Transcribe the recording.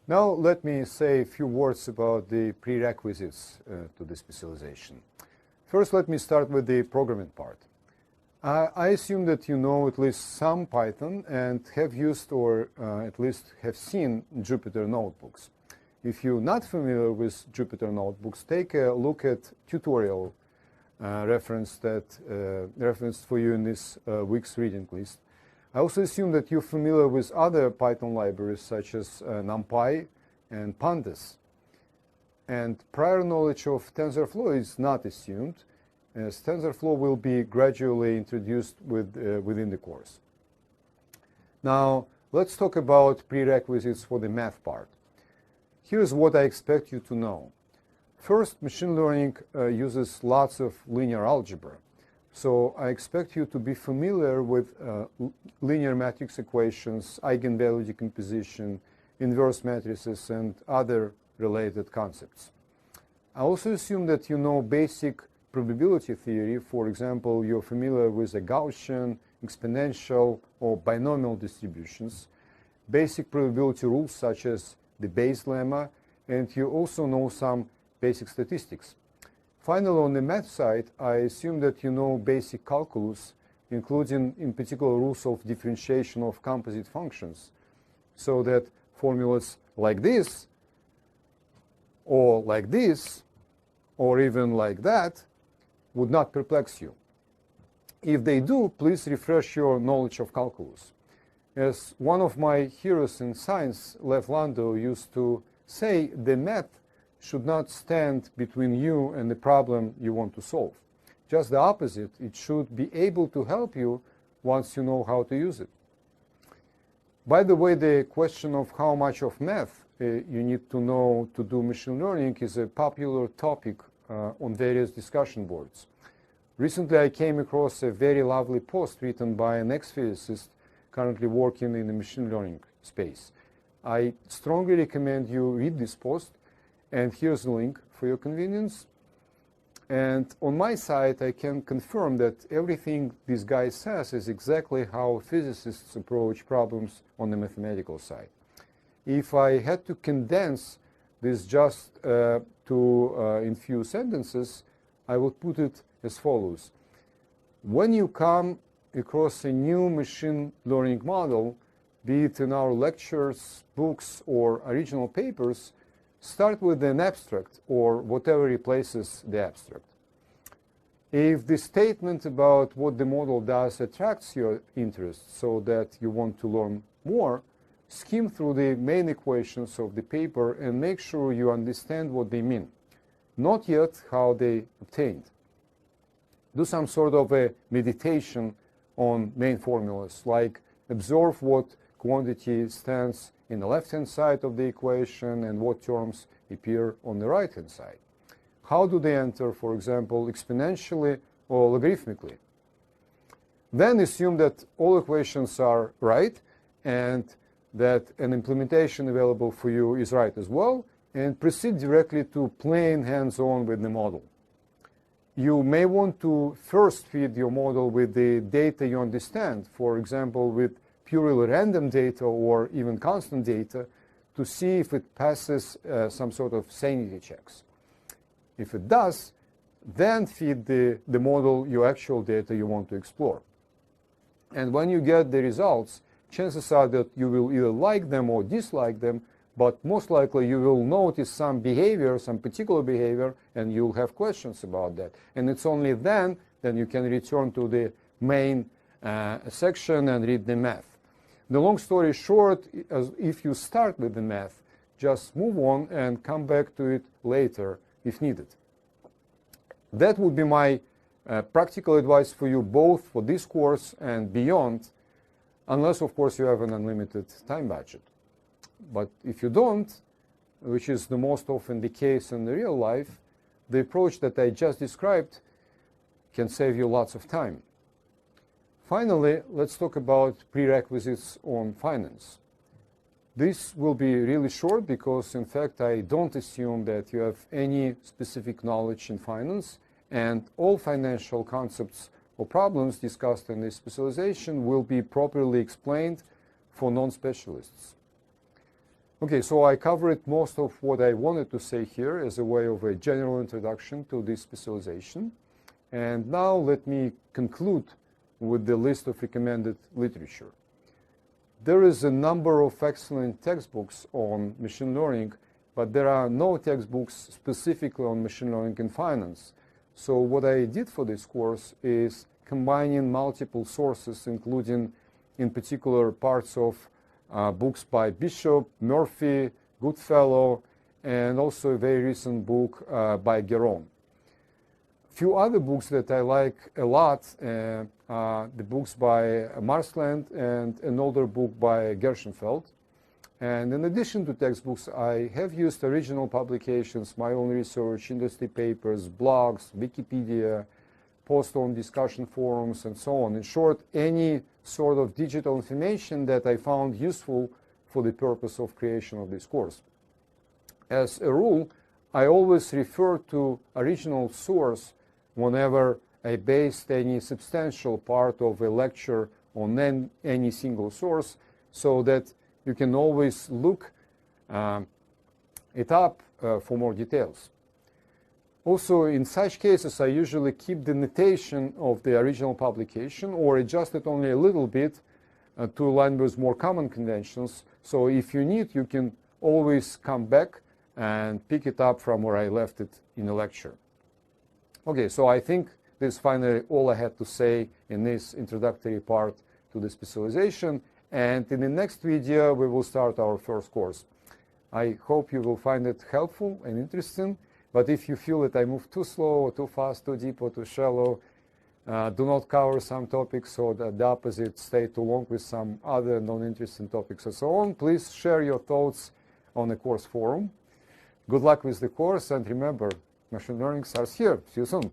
Now let me say a few words about the prerequisites to the specialization. First, let me start with the programming part. I assume that you know at least some Python and have used or at least have seen Jupyter notebooks. If you're not familiar with Jupyter notebooks, take a look at tutorial referenced for you in this week's reading list. I also assume that you're familiar with other Python libraries such as NumPy and Pandas. And prior knowledge of TensorFlow is not assumed, as TensorFlow will be gradually introduced within the course. Now, let's talk about prerequisites for the math part. Here's what I expect you to know. First, machine learning uses lots of linear algebra. So I expect you to be familiar with linear matrix equations, eigenvalue decomposition, inverse matrices, and other related concepts. I also assume that you know basic probability theory. For example, you're familiar with a Gaussian, exponential, or binomial distributions, basic probability rules such as the Bayes lemma, and you also know some basic statistics. Finally, on the math side, I assume that you know basic calculus, including in particular rules of differentiation of composite functions, so that formulas like this, or like this, or even like that, would not perplex you. If they do, please refresh your knowledge of calculus. As one of my heroes in science, Lev Landau, used to say, the math should not stand between you and the problem you want to solve. Just the opposite, it should be able to help you once you know how to use it. By the way, the question of how much of math you need to know to do machine learning is a popular topic on various discussion boards. Recently, I came across a very lovely post written by an ex-physicist currently working in the machine learning space. I strongly recommend you read this post, and here's the link for your convenience. And on my side, I can confirm that everything this guy says is exactly how physicists approach problems on the mathematical side. If I had to condense this just in few sentences, I would put it as follows. When you come across a new machine learning model, be it in our lectures, books, or original papers, start with an abstract or whatever replaces the abstract. If the statement about what the model does attracts your interest so that you want to learn more, skim through the main equations of the paper and make sure you understand what they mean, not yet how they obtained. Do some sort of a meditation on main formulas, like observe what quantity stands in the left-hand side of the equation and what terms appear on the right-hand side. How do they enter, for example, exponentially or logarithmically? Then assume that all equations are right and that an implementation available for you is right as well, and proceed directly to playing hands-on with the model. You may want to first feed your model with the data you understand, for example, with purely random data or even constant data, to see if it passes some sort of sanity checks. If it does, then feed the model your actual data you want to explore. And when you get the results, chances are that you will either like them or dislike them, but most likely you will notice some behavior, some particular behavior, and you'll have questions about that. And it's only then you can return to the main section and read the math. The long story short, if you start with the math, just move on and come back to it later if needed. That would be my practical advice for you both for this course and beyond, unless, of course, you have an unlimited time budget. But if you don't, which is the most often the case in the real life, the approach that I just described can save you lots of time. Finally, let's talk about prerequisites on finance. This will be really short because, in fact, I don't assume that you have any specific knowledge in finance, and all financial concepts or problems discussed in this specialization will be properly explained for non-specialists. Okay, so I covered most of what I wanted to say here as a way of a general introduction to this specialization. And now let me conclude with the list of recommended literature. There is a number of excellent textbooks on machine learning, but there are no textbooks specifically on machine learning in finance. So what I did for this course is combining multiple sources, including in particular parts of books by Bishop, Murphy, Goodfellow, and also a very recent book by Geron. Few other books that I like a lot are the books by Marsland and an older book by Gershenfeld. And in addition to textbooks, I have used original publications, my own research, industry papers, blogs, Wikipedia, posts on discussion forums, and so on. In short, any sort of digital information that I found useful for the purpose of creation of this course. As a rule, I always refer to original source whenever I based any substantial part of a lecture on any single source, so that you can always look it up for more details. Also, in such cases, I usually keep the notation of the original publication or adjust it only a little bit to align with more common conventions. So if you need, you can always come back and pick it up from where I left it in a lecture. Okay, so I think this is finally all I had to say in this introductory part to the specialization. And in the next video, we will start our first course. I hope you will find it helpful and interesting. But if you feel that I move too slow, or too fast, too deep, or too shallow, do not cover some topics, or the opposite, stay too long with some other non-interesting topics and so on, please share your thoughts on the course forum. Good luck with the course, and remember, machine learning starts here. See you soon.